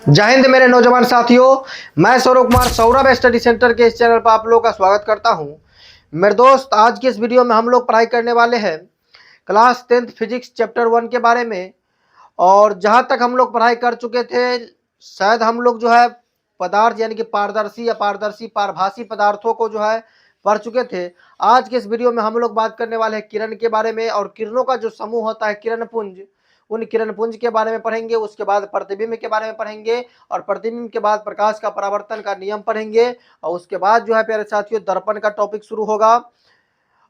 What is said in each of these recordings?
जय हिंद मेरे नौजवान साथियों। मैं सौरभ कुमार सौरभ स्टडी सेंटर के इस चैनल पर आप लोगों का स्वागत करता हूं। मेरे दोस्त, आज की इस वीडियो में हम लोग पढ़ाई करने वाले हैं क्लास 10th फिजिक्स चैप्टर 1 के बारे में। और जहां तक हम लोग पढ़ाई कर चुके थे, शायद हम लोग जो है पदार्थ यानी कि पारदर्शी अपारदर्शी पारभासी पदार्थों को जो है पढ़ चुके थे। आज के इस वीडियो में हम लोग बात करने वाले हैं किरण के बारे में, और किरणों का जो समूह होता है किरण पुंज, उन किरण पुंज के बारे में पढ़ेंगे। उसके बाद प्रतिबिंब के बारे में पढ़ेंगे, और प्रतिबिंब के बाद प्रकाश का परावर्तन का नियम पढ़ेंगे। और उसके बाद जो है प्यारे साथियों दर्पण का टॉपिक शुरू होगा,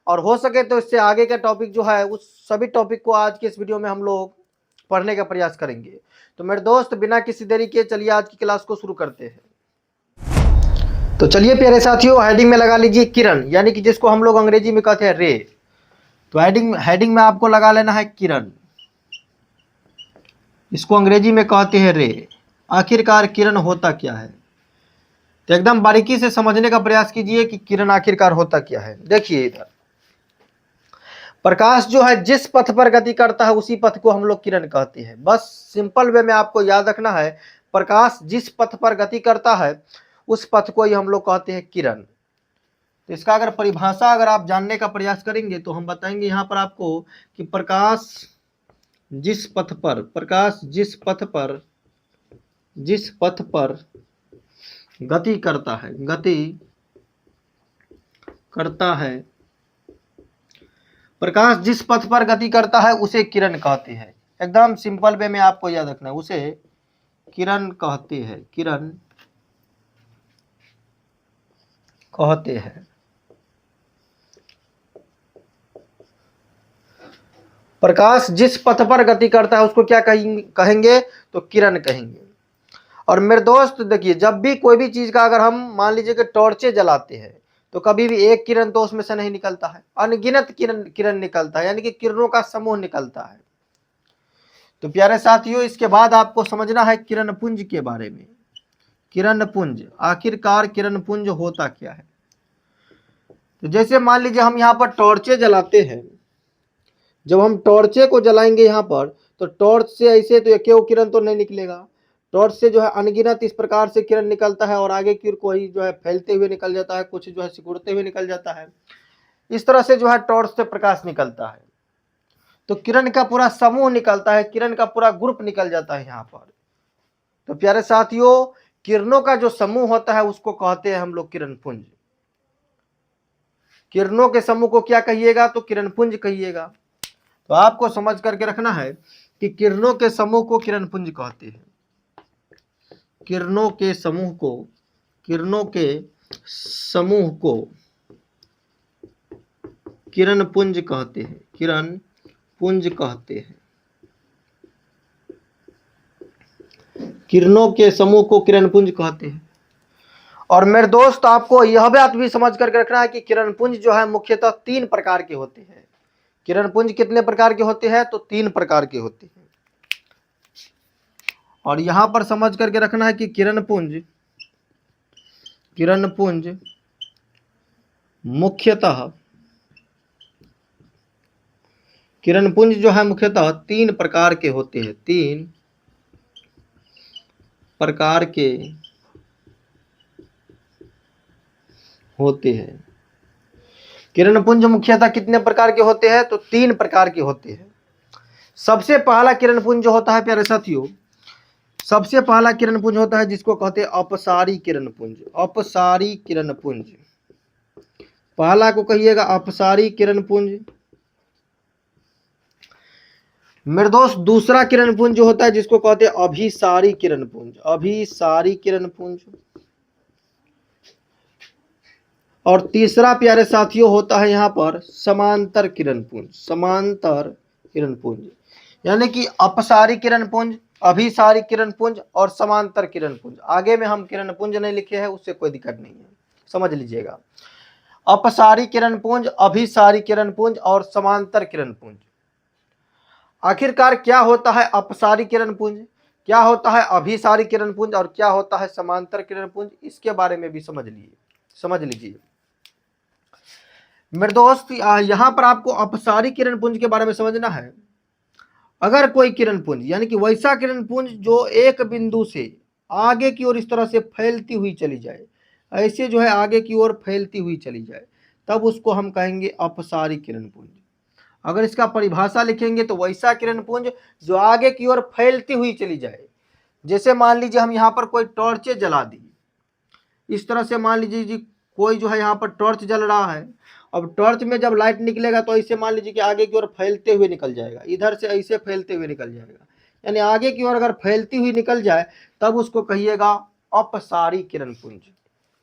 और हो सके तो इससे आगे का टॉपिक जो है उस सभी टॉपिक को आज के इस वीडियो में हम लोग पढ़ने का प्रयास करेंगे। तो मेरे दोस्त, बिना किसी देरी के चलिए आज की क्लास को शुरू करते हैं। तो चलिए प्यारे साथियों, हेडिंग में लगा लीजिए किरण, यानी कि जिसको हम लोग अंग्रेजी में कहते हैं रे। तो हेडिंग में आपको लगा लेना है किरण, इसको अंग्रेजी में कहते हैं रे। आखिरकार किरण होता क्या है, तो एकदम बारीकी से समझने का प्रयास कीजिए कि किरण आखिरकार होता क्या है। देखिए इधर, प्रकाश जो है जिस पथ पर गति करता है उसी पथ को हम लोग किरण कहते हैं। बस सिंपल वे में आपको याद रखना है, प्रकाश जिस पथ पर गति करता है उस पथ को ही हम लोग कहते हैं किरण। तो इसका अगर परिभाषा अगर आप जानने का प्रयास करेंगे तो हम बताएंगे यहाँ पर आपको कि प्रकाश जिस पथ पर गति करता है, प्रकाश जिस पथ पर गति करता है उसे किरण कहते हैं। एकदम सिंपल वे में आपको याद रखना है, उसे किरण कहते हैं। प्रकाश जिस पथ पर गति करता है उसको क्या कहेंगे, तो किरण कहेंगे। और मेरे दोस्त देखिए, जब भी कोई भी चीज का अगर हम मान लीजिए कि टॉर्चे जलाते हैं तो कभी भी एक किरण तो उसमें से नहीं निकलता है, अनगिनत किरण निकलता है, यानी कि किरणों का समूह निकलता है। तो प्यारे साथियों, इसके बाद आपको समझना है किरण पुंज के बारे में। किरण पुंज, आखिरकार किरण पुंज होता क्या है। तो जैसे मान लीजिए हम यहाँ पर टॉर्चे जलाते हैं, जब हम टॉर्चे को जलाएंगे यहाँ पर, तो टॉर्च से ऐसे तो एक किरण तो नहीं निकलेगा, टॉर्च से जो है अनगिनत इस प्रकार से किरण निकलता है, और आगे की कोई जो है फैलते हुए निकल जाता है, कुछ जो है सिकुड़ते हुए निकल जाता है। इस तरह से जो है टॉर्च से प्रकाश निकलता है। तो किरण का पूरा समूह निकलता है, किरण का पूरा ग्रुप निकल जाता है यहाँ पर। तो प्यारे साथियों, किरणों का जो समूह होता है उसको कहते हैं हम लोग किरण पुंज। किरणों के समूह को क्या कहिएगा, तो किरण पुंज कहिएगा। तो आपको समझ करके रखना है कि किरणों के समूह को किरण पुंज कहते हैं। किरणों के समूह को किरण पुंज कहते हैं। किरणों के समूह को किरण पुंज कहते हैं। और मेरे दोस्त, आपको यह बात भी समझ करके रखना है कि किरण पुंज जो है मुख्यतः 3 प्रकार के होते हैं। किरण पुंज कितने प्रकार के होते हैं, तो 3 प्रकार के होते हैं। और यहां पर समझ करके रखना है कि किरण पुंज जो है मुख्यतः 3 प्रकार के होते हैं। 3 प्रकार के होते हैं। किरण पुंज मुख्यतः कितने प्रकार के होते हैं, तो 3 प्रकार के होते हैं। सबसे पहला किरण पुंज जो होता है प्यारे साथियों, सबसे पहला किरण पुंज होता है जिसको कहते हैं अपसारी किरण पुंज। पहला को कहिएगा अपसारी किरण पुंज। मेरे दोस्त, दूसरा किरण पुंज जो होता है जिसको कहते हैं अभिसारी किरण पुंज। और तीसरा प्यारे साथियों होता है यहाँ पर समांतर किरण पुंज। यानी कि अपसारी किरण पुंज, अभिसारी किरण पुंज और समांतर किरण पुंज। आगे में हम किरण पुंज नहीं लिखे हैं, उससे कोई दिक्कत नहीं है, समझ लीजिएगा। अपसारी किरण पुंज, अभिसारी किरण पुंज और समांतर किरण पुंज। आखिरकार क्या होता है अपसारी किरण पुंज, क्या होता है अभिसारी किरण पुंज और क्या होता है समांतर किरण पुंज, इसके बारे में भी समझ लीजिए। मेरे दोस्त, यहां पर आपको अपसारी किरण पुंज के बारे में समझना है। अगर कोई किरण पुंज यानी कि वैसा किरण पुंज जो एक बिंदु से आगे की ओर इस तरह से फैलती हुई चली जाए, ऐसे जो है आगे की ओर फैलती हुई चली जाए, तब उसको हम कहेंगे अपसारी किरण पुंज। अगर इसका परिभाषा लिखेंगे तो वैसा किरण पुंज जो आगे की ओर फैलती हुई चली जाए। जैसे मान लीजिए हम यहाँ पर कोई टॉर्चे जला दी, इस तरह से मान लीजिए जी कोई जो है यहाँ पर टॉर्च जल रहा है। अब टॉर्च में जब लाइट निकलेगा तो ऐसे मान लीजिए कि आगे की ओर फैलते हुए निकल जाएगा, इधर से ऐसे फैलते हुए निकल जाएगा, यानी आगे की ओर अगर फैलती हुई निकल जाए तब उसको कहिएगा अपसारी किरण पुंज।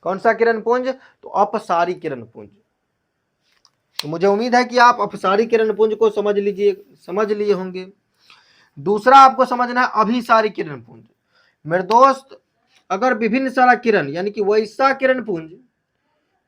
कौन सा किरण पुंज? तो अपसारी किरण पुंज। तो मुझे उम्मीद है कि आप अपसारी किरण पुंज को समझ लिए होंगे। दूसरा आपको समझना है अभिसारी किरण पुंज। मेरे दोस्त, अगर विभिन्न सारा किरण यानी कि वैसा किरण पुंज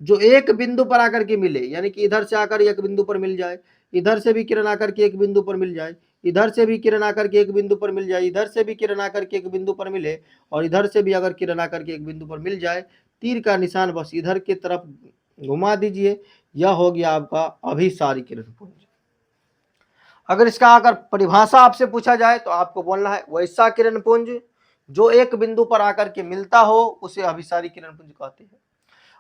जो एक बिंदु पर आकर के मिले, यानी कि इधर से आकर एक बिंदु पर मिल जाए, इधर से भी किरण आकर के एक बिंदु पर मिल जाए, इधर से भी किरण आकर के एक बिंदु पर मिल जाए, इधर से भी किरण आकर के एक बिंदु पर मिले, और इधर से भी अगर किरण आकर के एक बिंदु पर मिल जाए, तीर का निशान बस इधर की तरफ घुमा दीजिए, यह हो गया आपका अभिसारी किरण पुंज। अगर इसका अगर परिभाषा आपसे पूछा जाए तो आपको बोलना है वैसा किरण पुंज जो एक बिंदु पर आकर के मिलता हो उसे अभिसारी किरण पुंज कहते हैं।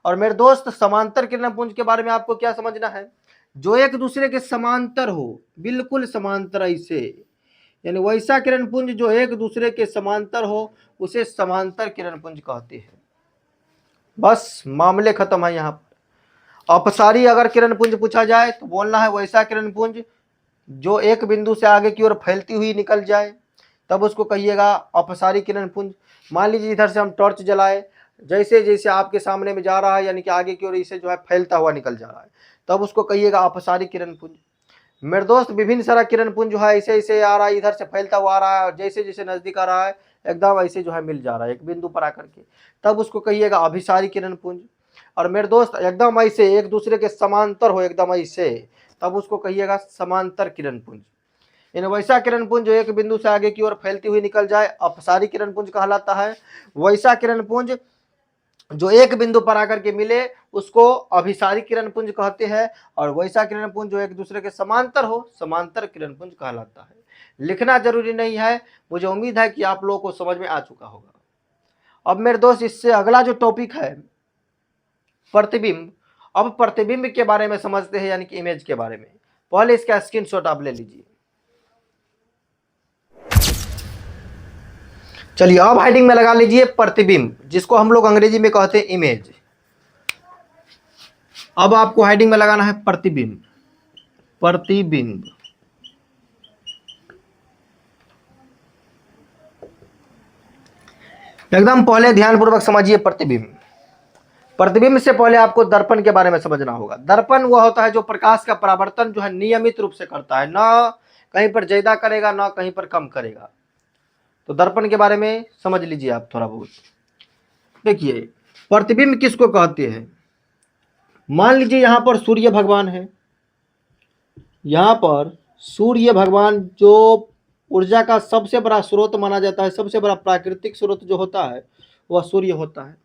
और मेरे दोस्त, समांतर किरण पुंज के बारे में आपको क्या समझना है? जो एक दूसरे के समांतर हो, बिल्कुल समांतर ऐसे, यानी वैसा किरण पुंज जो एक दूसरे के समांतर हो उसे समांतर किरण पुंज कहते हैं। बस मामले खत्म है यहाँ पर। अपसारी अगर किरण पुंज पूछा जाए तो बोलना है वैसा किरण पुंज जो एक बिंदु से आगे की ओर फैलती हुई निकल जाए, तब उसको कहिएगा अपसारी किरण पुंज। मान लीजिए इधर से हम टॉर्च जलाए, जैसे जैसे आपके सामने में जा रहा है यानी कि आगे की ओर इसे जो है फैलता हुआ निकल जा रहा है, तब उसको कहिएगा अपसारी किरण पुंज। मेरे दोस्त, विभिन्न सारा किरण पुंज जो है ऐसे ऐसे आ रहा है, इधर से फैलता हुआ आ रहा है, और जैसे जैसे नजदीक आ रहा है एकदम ऐसे जो है मिल जा रहा है एक बिंदु पर आकर के, तब उसको कहिएगा अभिसारी किरण पुंज। और मेरे दोस्त, एकदम ऐसे एक दूसरे के समांतर हो, एकदम ऐसे, तब उसको कहिएगा समांतर किरण पुंज। इन वैसा किरण पुंज जो एक बिंदु से आगे की ओर फैलती हुई निकल जाए अपसारी किरण पुंज कहलाता है। वैसा किरण पुंज जो एक बिंदु पर आकर के मिले उसको अभिसारी किरण पुंज कहते हैं, और वैसा किरण पुंज जो एक दूसरे के समांतर हो समांतर किरण पुंज कहलाता है। लिखना जरूरी नहीं है, मुझे उम्मीद है कि आप लोगों को समझ में आ चुका होगा। अब मेरे दोस्त, इससे अगला जो टॉपिक है प्रतिबिंब। अब प्रतिबिंब के बारे में समझते हैं, यानी कि इमेज के बारे में। पहले इसका स्क्रीनशॉट आप ले लीजिए। चलिए अब हेडिंग में लगा लीजिए प्रतिबिंब, जिसको हम लोग अंग्रेजी में कहते हैं इमेज। अब आपको हेडिंग में लगाना है प्रतिबिंब। प्रतिबिंब एकदम पहले ध्यानपूर्वक समझिए प्रतिबिंब। प्रतिबिंब से पहले आपको दर्पण के बारे में समझना होगा। दर्पण वह होता है जो प्रकाश का परावर्तन जो है नियमित रूप से करता है, ना कहीं पर ज्यादा करेगा ना कहीं पर कम करेगा। तो दर्पण के बारे में समझ लीजिए आप थोड़ा बहुत। देखिए प्रतिबिंब किसको कहते हैं। मान लीजिए यहां पर सूर्य भगवान है, यहां पर सूर्य भगवान जो ऊर्जा का सबसे बड़ा स्रोत माना जाता है, सबसे बड़ा प्राकृतिक स्रोत जो होता है वह सूर्य होता है।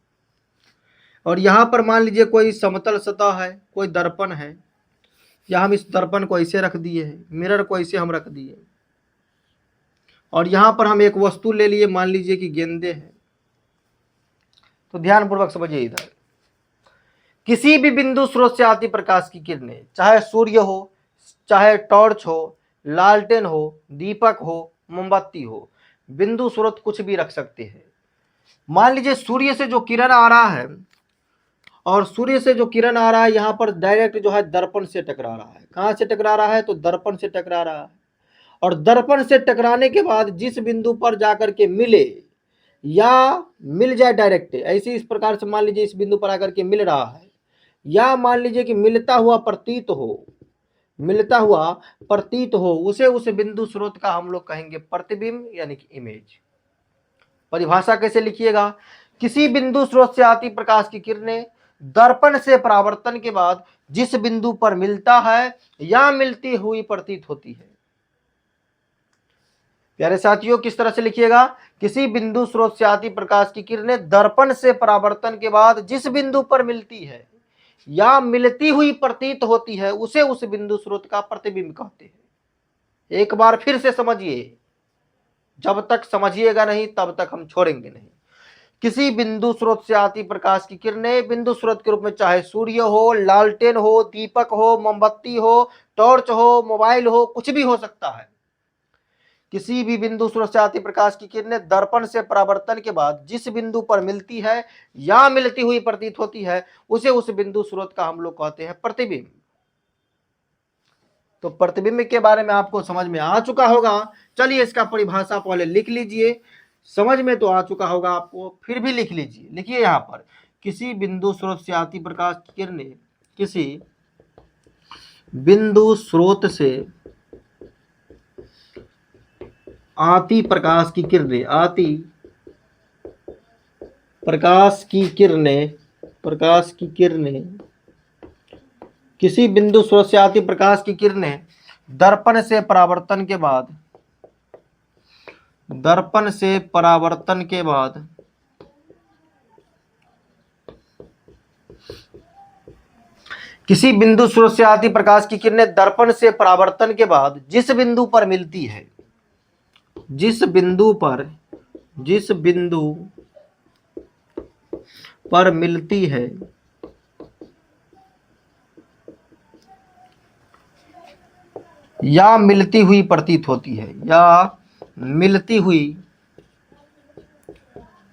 और यहाँ पर मान लीजिए कोई समतल सतह है, कोई दर्पण है, या हम इस दर्पण को ऐसे रख दिए हैं, मिरर को ऐसे हम रख दिए, और यहाँ पर हम एक वस्तु ले लिए, मान लीजिए कि गेंदे हैं। तो ध्यानपूर्वक समझिए, इधर किसी भी बिंदु स्रोत से आती प्रकाश की किरणें, चाहे सूर्य हो, चाहे टॉर्च हो, लालटेन हो, दीपक हो, मोमबत्ती हो, बिंदु स्रोत कुछ भी रख सकते हैं। मान लीजिए सूर्य से जो किरण आ रहा है, और सूर्य से जो किरण आ रहा है यहाँ पर डायरेक्ट जो है दर्पण से टकरा रहा है। कहाँ से टकरा रहा है? तो दर्पण से टकरा रहा है। और दर्पण से टकराने के बाद जिस बिंदु पर जाकर के मिले या मिल जाए डायरेक्ट, ऐसे इस प्रकार से मान लीजिए इस बिंदु पर आकर के मिल रहा है, या मान लीजिए कि मिलता हुआ प्रतीत हो, मिलता हुआ प्रतीत हो, उसे उस बिंदु स्रोत का हम लोग कहेंगे प्रतिबिंब यानी कि इमेज। परिभाषा कैसे लिखिएगा? किसी बिंदु स्रोत से आती प्रकाश की किरणें दर्पण से परावर्तन के बाद जिस बिंदु पर मिलता है या मिलती हुई प्रतीत होती है। प्यारे साथियों, किस तरह से लिखिएगा? किसी बिंदु स्रोत से आती प्रकाश की किरणें दर्पण से परावर्तन के बाद जिस बिंदु पर मिलती है या मिलती हुई प्रतीत होती है उसे उस बिंदु स्रोत का प्रतिबिंब कहते हैं। एक बार फिर से समझिए, जब तक समझिएगा नहीं तब तक हम छोड़ेंगे नहीं। किसी बिंदु स्रोत से आती प्रकाश की किरणें बिंदु स्रोत के रूप में चाहे सूर्य हो, लालटेन हो, दीपक हो, मोमबत्ती हो, टॉर्च हो, मोबाइल हो, कुछ भी हो सकता है। किसी भी बिंदु स्रोत से आती प्रकाश की किरणें दर्पण से परावर्तन के बाद जिस बिंदु पर मिलती है या मिलती हुई प्रतीत होती है उसे उस बिंदु स्रोत का हम लोग कहते हैं प्रतिबिंब। तो प्रतिबिंब के बारे में आपको समझ में आ चुका होगा। चलिए इसका परिभाषा पहले लिख लीजिए। समझ में तो आ चुका होगा आपको, फिर भी लिख लीजिए। लिखिए यहां पर, किसी बिंदु स्रोत से आती प्रकाश की किरणें, किसी बिंदु स्रोत से आती प्रकाश की किरणें, आती प्रकाश की किरणें, प्रकाश की किरणें, किसी बिंदु स्रोत से आती प्रकाश की किरणें दर्पण से परावर्तन के बाद, दर्पण से परावर्तन के बाद किसी बिंदु स्रोत से आती प्रकाश की किरणें दर्पण से परावर्तन के बाद जिस बिंदु पर मिलती है, जिस बिंदु पर मिलती है या मिलती हुई प्रतीत होती है, या मिलती हुई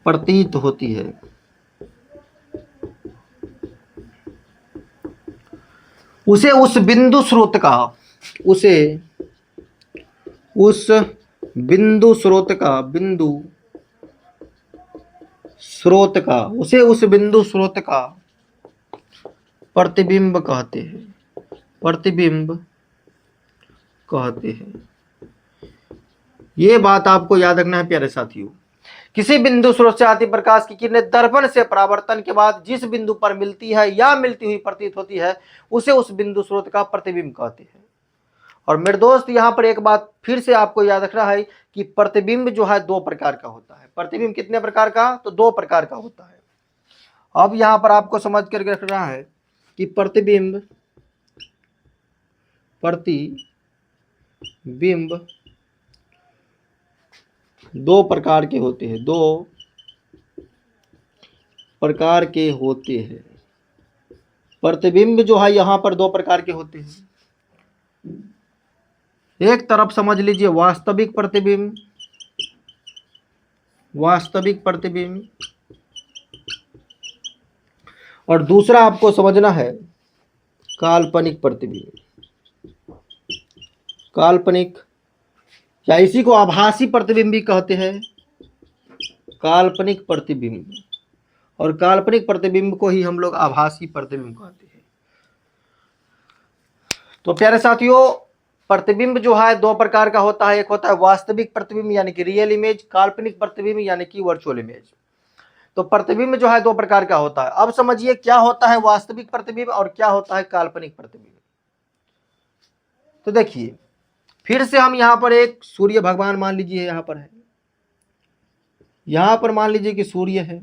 प्रतीत होती है, उसे उस बिंदु स्रोत का, उसे उस बिंदु स्रोत का, बिंदु स्रोत का, उसे उस बिंदु स्रोत का प्रतिबिंब कहते हैं, प्रतिबिंब कहते हैं। ये बात आपको याद रखना है प्यारे साथियों। किसी बिंदु स्रोत से आती प्रकाश की किरणें दर्पण से परावर्तन के बाद जिस बिंदु पर मिलती है या मिलती हुई प्रतीत होती है उसे उस बिंदु स्रोत का प्रतिबिंब कहते हैं। और मेरे दोस्त यहां पर एक बात फिर से आपको याद रखना है कि प्रतिबिंब जो है दो प्रकार का होता है। प्रतिबिंब कितने प्रकार का? तो दो प्रकार का होता है। अब यहां पर आपको समझ करके रखना है कि प्रतिबिंब दो प्रकार के होते हैं, दो प्रकार के होते हैं। प्रतिबिंब जो है यहां पर दो प्रकार के होते हैं। एक तरफ समझ लीजिए वास्तविक प्रतिबिंब, वास्तविक प्रतिबिंब, और दूसरा आपको समझना है काल्पनिक प्रतिबिंब। काल्पनिक या इसी को आभासी प्रतिबिंब भी कहते हैं, काल्पनिक प्रतिबिंब। और काल्पनिक प्रतिबिंब को ही हम लोग आभासी प्रतिबिंब कहते हैं। तो प्यारे साथियों, प्रतिबिंब जो है दो प्रकार का होता है। एक होता है वास्तविक प्रतिबिंब यानी कि रियल इमेज, काल्पनिक प्रतिबिंब यानी कि वर्चुअल इमेज। तो प्रतिबिंब जो है दो प्रकार का होता है। अब समझिए क्या होता है वास्तविक प्रतिबिंब और क्या होता है काल्पनिक प्रतिबिंब। तो देखिए फिर से हम यहां पर एक सूर्य भगवान मान लीजिए यहां पर है, यहां पर मान लीजिए कि सूर्य है,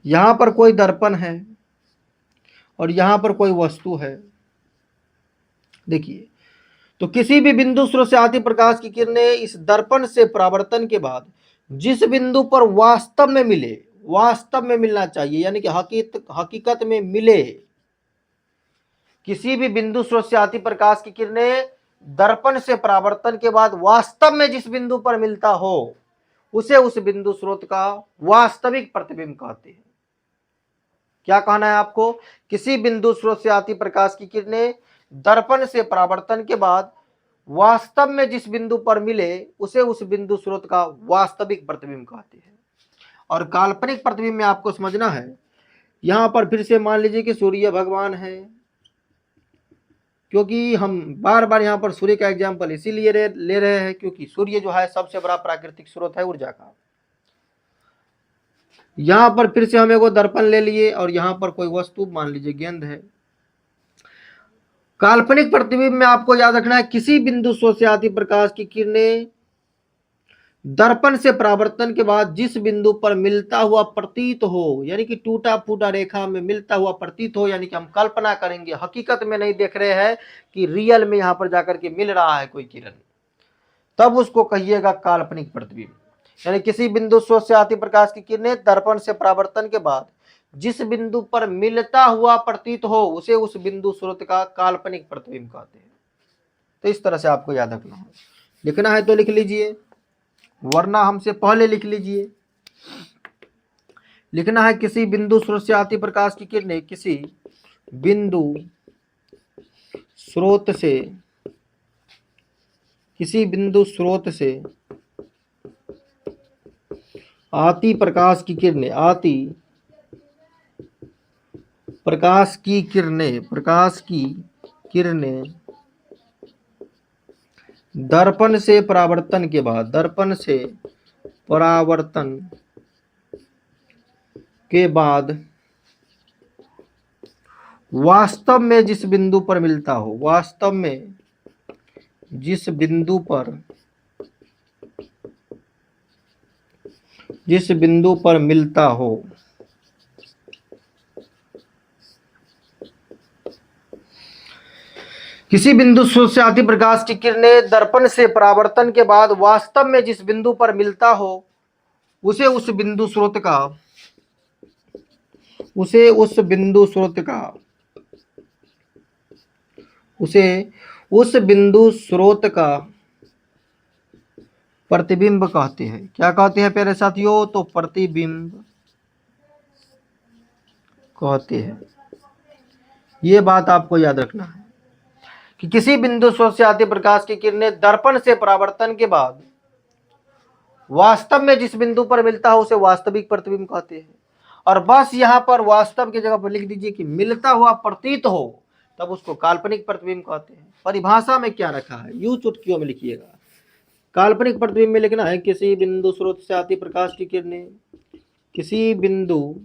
यहां पर कोई दर्पण है और यहां पर कोई वस्तु है। देखिए तो किसी भी बिंदु स्रोत से आती प्रकाश की किरणें इस दर्पण से परावर्तन के बाद जिस बिंदु पर वास्तव में मिले, वास्तव में मिलना चाहिए यानी कि हकीकत में मिले, किसी भी बिंदु स्रोत से आती प्रकाश की किरणें दर्पण से परावर्तन के बाद वास्तव में जिस बिंदु पर मिलता हो उसे उस बिंदु स्रोत का वास्तविक प्रतिबिंब कहते हैं। क्या कहना है आपको? किसी बिंदु स्रोत से आती प्रकाश की किरणें दर्पण से परावर्तन के बाद वास्तव में जिस बिंदु पर मिले उसे उस बिंदु स्रोत का वास्तविक प्रतिबिंब कहते हैं। और काल्पनिक प्रतिबिंब में आपको समझना है, यहां पर फिर से मान लीजिए कि सूर्य भगवान है, क्योंकि हम बार बार यहां पर सूर्य का एग्जाम्पल इसीलिए ले रहे हैं क्योंकि सूर्य जो है सबसे बड़ा प्राकृतिक स्रोत है ऊर्जा का। यहां पर फिर से हम एक दर्पण ले लिए और यहां पर कोई वस्तु मान लीजिए गेंद है। काल्पनिक प्रतिबिंब में आपको याद रखना है किसी बिंदु स्रोत से आती प्रकाश की किरणें दर्पण से परावर्तन के बाद जिस बिंदु पर मिलता हुआ प्रतीत हो, यानी कि टूटा फूटा रेखा में मिलता हुआ प्रतीत हो, यानी कि हम कल्पना करेंगे, हकीकत में नहीं देख रहे हैं कि रियल में यहां पर जाकर के मिल रहा है कोई किरण, तब उसको कहिएगा काल्पनिक प्रतिबिंब। यानी किसी बिंदु स्रोत से आती प्रकाश की किरणें दर्पण से परावर्तन के बाद जिस बिंदु पर मिलता हुआ प्रतीत हो उसे उस बिंदु स्रोत का काल्पनिक प्रतिबिंब कहते हैं। तो इस तरह से आपको याद रखना है। लिखना है तो लिख लीजिए, वरना हमसे पहले लिख लीजिए। लिखना है किसी बिंदु स्रोत से आती प्रकाश की किरणें किसी बिंदु स्रोत से आती प्रकाश की किरणें दर्पण से परावर्तन के बाद वास्तव में जिस बिंदु पर मिलता हो किसी बिंदु स्रोत से आती प्रकाश की किरणें दर्पण से परावर्तन के बाद वास्तव में जिस बिंदु पर मिलता हो उसे उस बिंदु स्रोत का प्रतिबिंब कहते हैं। क्या कहते हैं प्यारे साथियों? तो प्रतिबिंब कहते हैं। ये बात आपको याद रखना है कि किसी बिंदु स्रोत से आती प्रकाश की किरणें दर्पण से परावर्तन के बाद वास्तव में जिस बिंदु पर मिलता है उसे वास्तविक प्रतिबिंब कहते हैं। और बस यहाँ पर वास्तव की जगह पर लिख दीजिए कि मिलता हुआ प्रतीत हो, तब उसको काल्पनिक प्रतिबिंब कहते हैं। परिभाषा में क्या रखा है यूं चुटकियों में लिखिएगा। काल्पनिक प्रतिबिंब में लिखना है किसी बिंदु स्रोत से आती प्रकाश की किरणें किसी बिंदु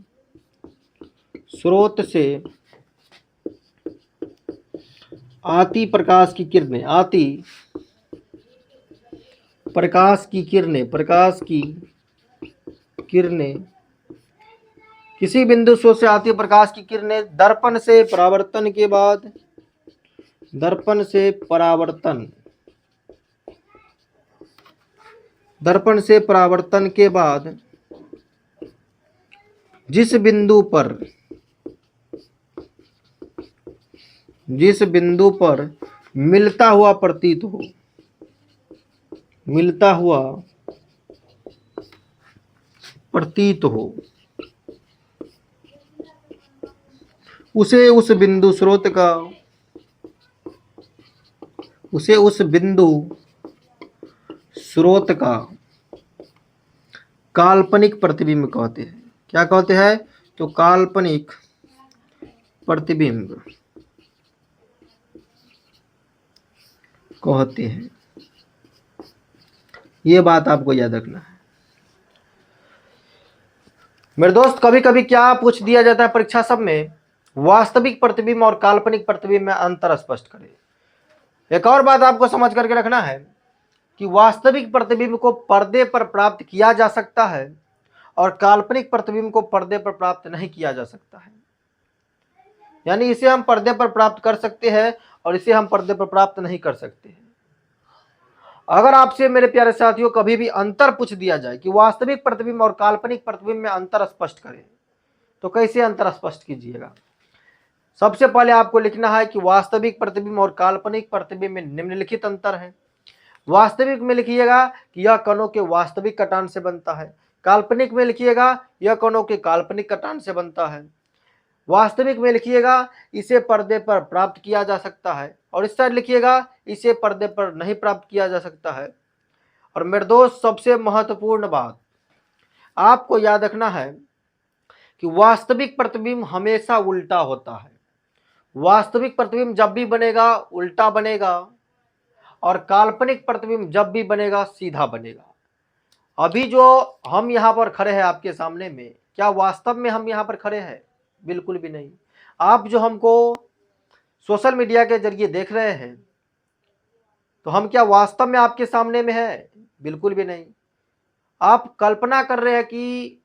स्रोत से आती प्रकाश की किरणें किसी बिंदु स्रोत से आती प्रकाश की किरणें दर्पण से परावर्तन के बाद जिस बिंदु पर मिलता हुआ प्रतीत हो उसे उस बिंदु स्रोत का काल्पनिक प्रतिबिंब कहते हैं। क्या कहते हैं? तो काल्पनिक प्रतिबिंब कहते हैं। ये बात आपको याद रखना है मेरे दोस्त। कभी कभी क्या पूछ दिया जाता है परीक्षा सब में, वास्तविक प्रतिबिंब और काल्पनिक प्रतिबिंब में अंतर स्पष्ट करें। एक और बात आपको समझ करके रखना है कि वास्तविक प्रतिबिंब को पर्दे पर प्राप्त किया जा सकता है और काल्पनिक प्रतिबिंब को पर्दे पर प्राप्त नहीं किया जा सकता है। यानी इसे हम पर्दे पर प्राप्त कर सकते हैं और इसे हम पर्दे पर प्राप्त नहीं कर सकते हैं। अगर आपसे मेरे प्यारे साथियों कभी भी अंतर पूछ दिया जाए कि वास्तविक प्रतिबिंब और काल्पनिक प्रतिबिंब में अंतर स्पष्ट करें, तो कैसे अंतर स्पष्ट कीजिएगा? सबसे पहले आपको लिखना है कि वास्तविक प्रतिबिंब और काल्पनिक प्रतिबिंब में निम्नलिखित अंतर है। वास्तविक में लिखिएगा कि यह कणों के वास्तविक कटान से बनता है। काल्पनिक में लिखिएगा यह कणों के काल्पनिक कटान से बनता है। वास्तविक में लिखिएगा इसे पर्दे पर प्राप्त किया जा सकता है, और इस साइड लिखिएगा इसे पर्दे पर नहीं प्राप्त किया जा सकता है। और मेरे दोस्त सबसे महत्वपूर्ण बात आपको याद रखना है कि वास्तविक प्रतिबिंब हमेशा उल्टा होता है। वास्तविक प्रतिबिंब जब भी बनेगा उल्टा बनेगा और काल्पनिक प्रतिबिंब जब भी बनेगा सीधा बनेगा। अभी जो हम यहाँ पर खड़े हैं आपके सामने में, क्या वास्तव में हम यहाँ पर खड़े हैं? बिल्कुल भी नहीं। आप जो हमको सोशल मीडिया के जरिए देख रहे हैं, तो हम क्या वास्तव में आपके सामने में है? बिल्कुल भी नहीं। आप कल्पना कर रहे हैं कि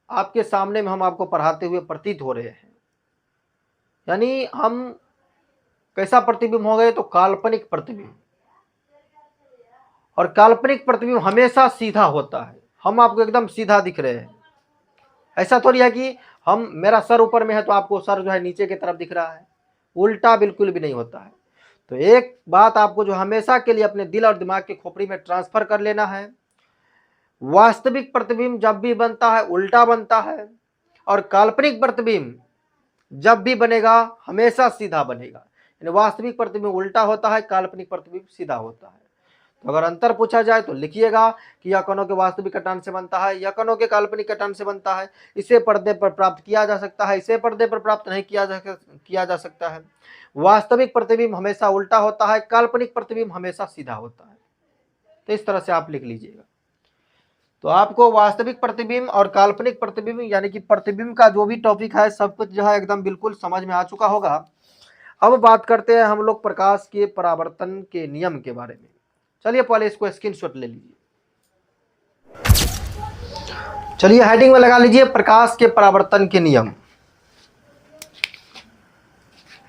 आपके सामने में हम आपको पढ़ाते हुए प्रतीत हो रहे हैं। यानी हम कैसा प्रतिबिंब हो गए? तो काल्पनिक प्रतिबिंब। और काल्पनिक प्रतिबिंब हमेशा सीधा होता है। हम आपको एकदम सीधा दिख रहे हैं, ऐसा थोड़ी है कि हम मेरा सर ऊपर में है तो आपको सर जो है नीचे की तरफ दिख रहा है, उल्टा बिल्कुल भी नहीं होता है। तो एक बात आपको जो हमेशा के लिए अपने दिल और दिमाग की खोपड़ी में ट्रांसफर कर लेना है, वास्तविक प्रतिबिंब जब भी बनता है उल्टा बनता है, और काल्पनिक प्रतिबिंब जब भी बनेगा हमेशा सीधा बनेगा। यानी वास्तविक प्रतिबिंब उल्टा होता है, काल्पनिक प्रतिबिंब सीधा होता है। तो अगर अंतर पूछा जाए तो लिखिएगा कि यह कणों के वास्तविक कटान से बनता है, यह कणों के काल्पनिक कटान से बनता है, इसे पर्दे पर प्राप्त किया जा सकता है, इसे पर्दे पर प्राप्त नहीं किया जा सकता है। वास्तविक प्रतिबिंब हमेशा उल्टा होता है, काल्पनिक प्रतिबिंब हमेशा सीधा होता है। तो इस तरह से आप लिख लीजिएगा। तो आपको वास्तविक प्रतिबिंब और काल्पनिक प्रतिबिंब यानी कि प्रतिबिंब का जो भी टॉपिक है सब कुछ जो है एकदम बिल्कुल समझ में आ चुका होगा। अब बात करते हैं हम लोग प्रकाश के परावर्तन के नियम के बारे में। चलिए पहले इसको स्क्रीनशॉट ले लीजिए। चलिए हेडिंग में लगा लीजिए प्रकाश के परावर्तन के नियम।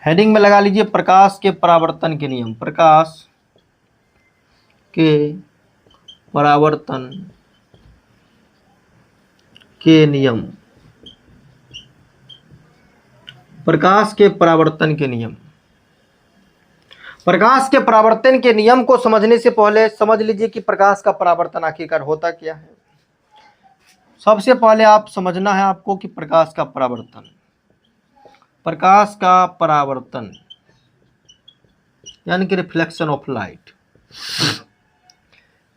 हेडिंग में लगा लीजिए प्रकाश के परावर्तन के नियम। प्रकाश के परावर्तन के नियम। प्रकाश के परावर्तन के नियम। प्रकाश के परावर्तन के नियम को समझने से पहले समझ लीजिए कि प्रकाश का परावर्तन आखिरकार होता क्या है। सबसे पहले आप समझना है आपको कि प्रकाश का परावर्तन, प्रकाश का परावर्तन यानी कि रिफ्लेक्शन ऑफ लाइट।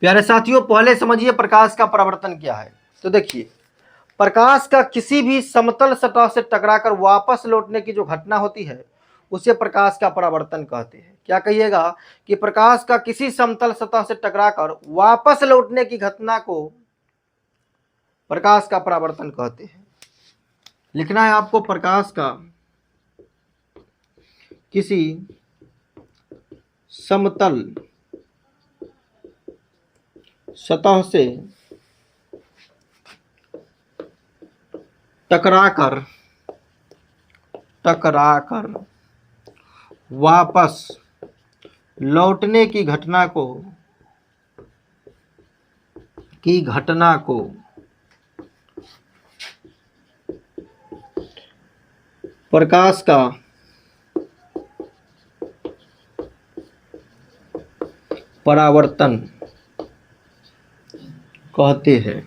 प्यारे साथियों पहले समझिए प्रकाश का परावर्तन क्या है। तो देखिए प्रकाश का किसी भी समतल सतह से टकराकर वापस लौटने की जो घटना होती है उसे प्रकाश का परावर्तन कहते हैं। क्या कहिएगा कि प्रकाश का किसी समतल सतह से टकराकर वापस लौटने की घटना को प्रकाश का परावर्तन कहते हैं। लिखना है आपको प्रकाश का किसी समतल सतह से टकराकर वापस लौटने की घटना को प्रकाश का परावर्तन कहते हैं।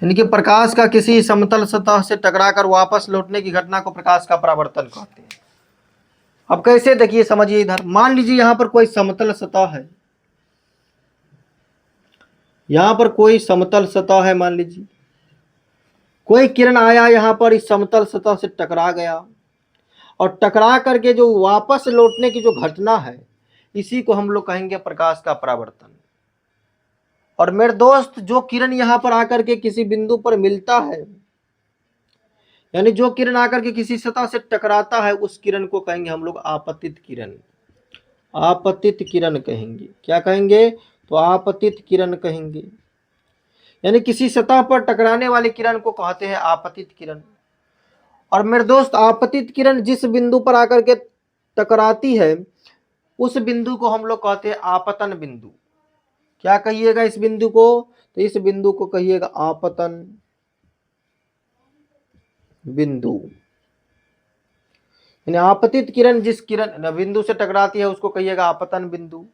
यानी कि प्रकाश का किसी समतल सतह से टकराकर वापस लौटने की घटना को प्रकाश का परावर्तन कहते हैं। अब कैसे देखिए समझिए, इधर मान लीजिए यहां पर कोई समतल सतह है, यहां पर कोई समतल सतह है, मान लीजिए कोई किरण आया यहां पर इस समतल सतह से टकरा गया और टकरा करके जो वापस लौटने की जो घटना है इसी को हम लोग कहेंगे प्रकाश का परावर्तन। और मेरे दोस्त जो किरण यहां पर आकर के किसी बिंदु पर मिलता है यानी जो किरण आकर के किसी सतह से टकराता है उस किरण को कहेंगे हम लोग आपतित किरण। आपतित किरण कहेंगे। क्या कहेंगे? तो आपतित किरण कहेंगे। यानी किसी सतह पर टकराने वाली किरण को कहते हैं आपतित किरण। और मेरे दोस्त आपतित किरण जिस बिंदु पर आकर के टकराती है उस बिंदु को हम लोग कहते हैं आपतन बिंदु। क्या कहिएगा इस बिंदु को? तो इस बिंदु को कहिएगा आपतन बिंदु। यानी आपतित किरण जिस किरण बिंदु से टकराती है उसको कहिएगा आपतन बिंदु।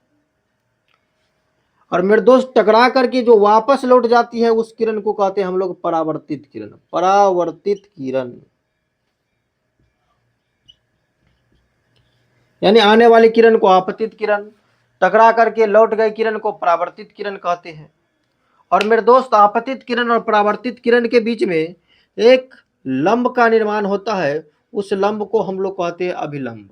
और मेरे दोस्त टकरा करके जो वापस लौट जाती है उस किरण को कहते हैं हम लोग परावर्तित किरण। परावर्तित किरण यानी आने वाली किरण को आपतित किरण, टकरा करके लौट गई किरण को परावर्तित किरण कहते हैं। और मेरे दोस्त आपतित किरण और परावर्तित किरण के बीच में एक लंब का निर्माण होता है, उस लंब को हम लोग कहते हैं अभिलंब।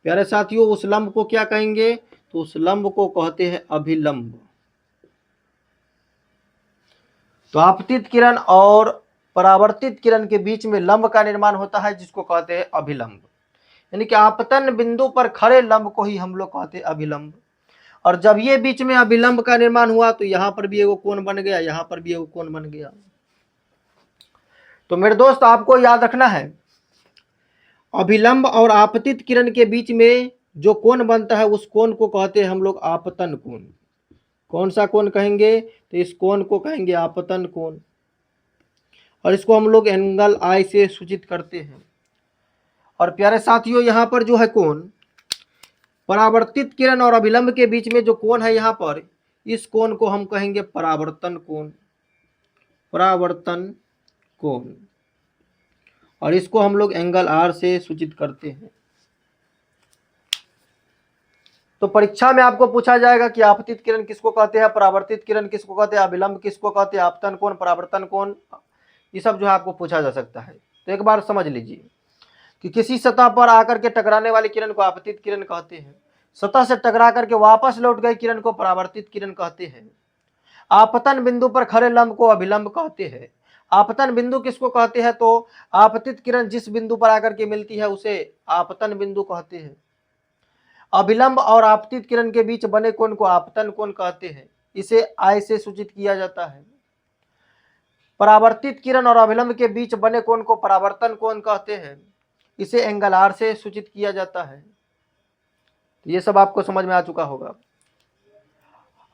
प्यारे साथियों उस लंब को क्या कहेंगे? तो उस लंब को कहते हैं अभिलंब। तो आपतित किरण और परावर्तित किरण के बीच में लंब का निर्माण होता है जिसको कहते हैं अभिलंब। यानी कि आपतन बिंदु पर खड़े लंब को ही हम लोग कहते हैं अभिलंब। और जब ये बीच में अभिलंब का निर्माण हुआ तो यहां पर भी एगो कोण बन गया, यहां पर भी एगो कोण बन गया। तो मेरे दोस्त आपको याद रखना है अभिलंब और आपतित किरण के बीच में जो कोण बनता है उस कोण को कहते हैं हम लोग आपतन कोण। कौन सा कोण कहेंगे? तो इस कोण को कहेंगे आपतन कोण, और इसको हम लोग एंगल आई से सूचित करते हैं। और प्यारे साथियों, यहाँ पर जो है कोण, परावर्तित किरण और अभिलंब के बीच में जो कोण है यहाँ पर, इस कोण को हम कहेंगे परावर्तन कोण, परावर्तन कोण, और इसको हम लोग एंगल आर से सूचित करते हैं। तो परीक्षा में आपको पूछा जाएगा कि आपतित किरण किसको कहते हैं, परावर्तित किरण किसको कहते हैं, अभिलंब किसको कहते हैं, आपतन कोण, परावर्तन कोण, ये सब जो है आपको पूछा जा सकता है। तो एक बार समझ लीजिए कि किसी सतह पर आकर के टकराने वाली किरण को आपतित किरण कहते हैं, सतह से टकरा करके वापस लौट गई किरण को परावर्तित किरण कहते हैं। आपतन बिंदु पर खड़े लंब को अभिलंब कहते हैं। आपतन बिंदु किसको कहते हैं? तो आपतित किरण जिस बिंदु पर आकर के मिलती है उसे आपतन बिंदु कहते हैं। अभिलंब और आपतित किरण के बीच बने कोण को आपतन कोण कहते हैं, इसे आई से सूचित किया जाता है। परावर्तित किरण और अभिलंब के बीच बने कोण को परावर्तन कोण कहते हैं, इसे एंगल आर से सूचित किया जाता है। ये सब आपको समझ में आ चुका होगा।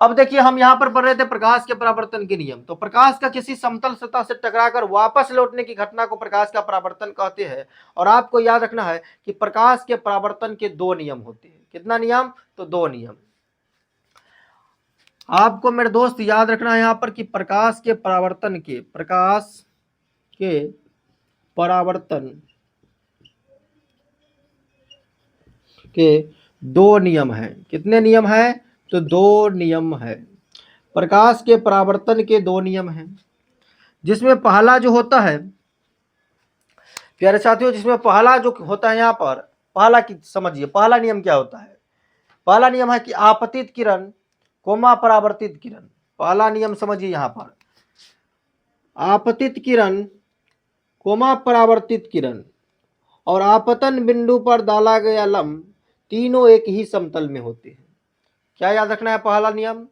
अब देखिए, हम यहाँ पर पढ़ रहे थे प्रकाश के परावर्तन के नियम। तो प्रकाश का किसी समतल सतह से टकराकर वापस लौटने की घटना को प्रकाश का परावर्तन कहते हैं। और आपको याद रखना है कि प्रकाश के परावर्तन के 2 नियम होते हैं। कितना नियम? तो 2 नियम। आपको मेरे दोस्त याद रखना है यहाँ पर कि प्रकाश के परावर्तन के 2 नियम हैं। कितने नियम हैं? तो 2 नियम है। प्रकाश के परावर्तन के 2 नियम हैं, जिसमें पहला जो होता है प्यारे साथियों, जिसमें पहला जो होता है यहाँ पर, पहला की समझिए, पहला नियम क्या होता है? पहला नियम है कि आपतित किरण कोमा परावर्तित किरण। पहला नियम समझिए यहाँ पर, आपतित किरण कोमा परावर्तित किरण और आपतन बिंदु पर डाला गया लंब तीनों एक ही समतल में होते हैं। क्या याद रखना है? पहला नियम,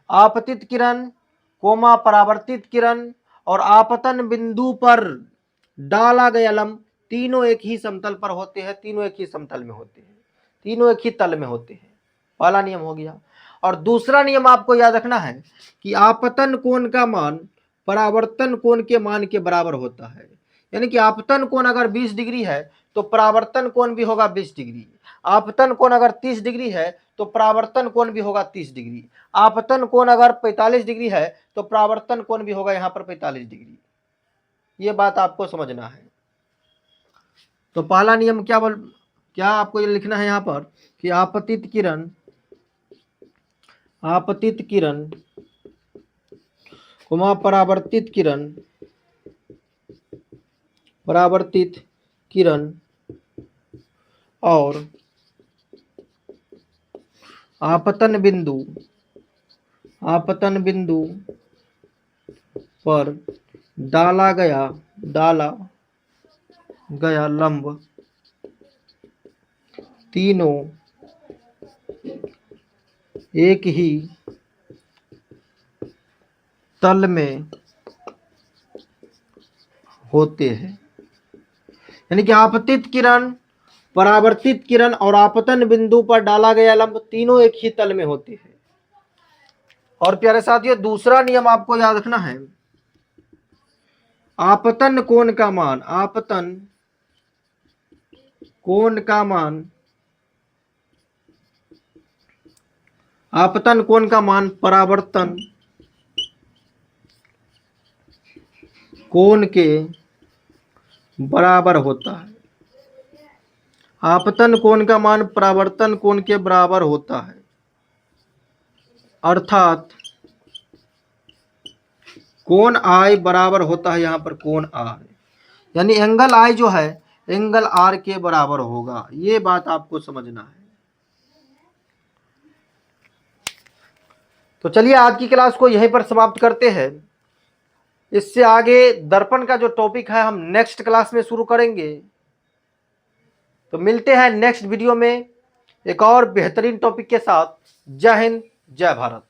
आपतित किरण कोमा परावर्तित किरण और आपतन बिंदु पर डाला गया लंब तीनों एक ही समतल पर होते हैं, तीनों एक ही समतल में होते हैं, तीनों एक ही तल में होते हैं। पहला नियम हो गया। और दूसरा नियम आपको याद रखना है कि आपतन कोण का मान परावर्तन कोण के मान के बराबर होता है। यानी कि आपतन कोण अगर 20 डिग्री है तो परावर्तन कोण भी होगा 20 डिग्री। आपतन कोण अगर 30 डिग्री है तो परावर्तन कोण भी होगा 30 डिग्री। आपतन कोण अगर 45 डिग्री है तो परावर्तन कोण भी होगा यहाँ पर 45 डिग्री। ये बात आपको समझना है। तो पहला नियम क्या आपको ये लिखना है यहाँ पर कि आपतित किरण कोमा परावर्तित किरण और आपतन बिंदु पर डाला गया लंब तीनों एक ही तल में होते हैं। यानी कि आपतित किरण, परावर्तित किरण और आपतन बिंदु पर डाला गया लंब तीनों एक ही तल में होते हैं। और प्यारे साथियों, दूसरा नियम आपको याद रखना है, आपतन कोण का मान परावर्तन कोण के बराबर होता है। आपतन कोण का मान परावर्तन कोण के बराबर होता है, अर्थात कोण आई बराबर होता है यहाँ पर कोण आर, यानी एंगल आई जो है एंगल आर के बराबर होगा। ये बात आपको समझना है। तो चलिए आज की क्लास को यहीं पर समाप्त करते हैं। इससे आगे दर्पण का जो टॉपिक है हम नेक्स्ट क्लास में शुरू करेंगे। तो मिलते हैं नेक्स्ट वीडियो में एक और बेहतरीन टॉपिक के साथ। जय हिंद, जय भारत।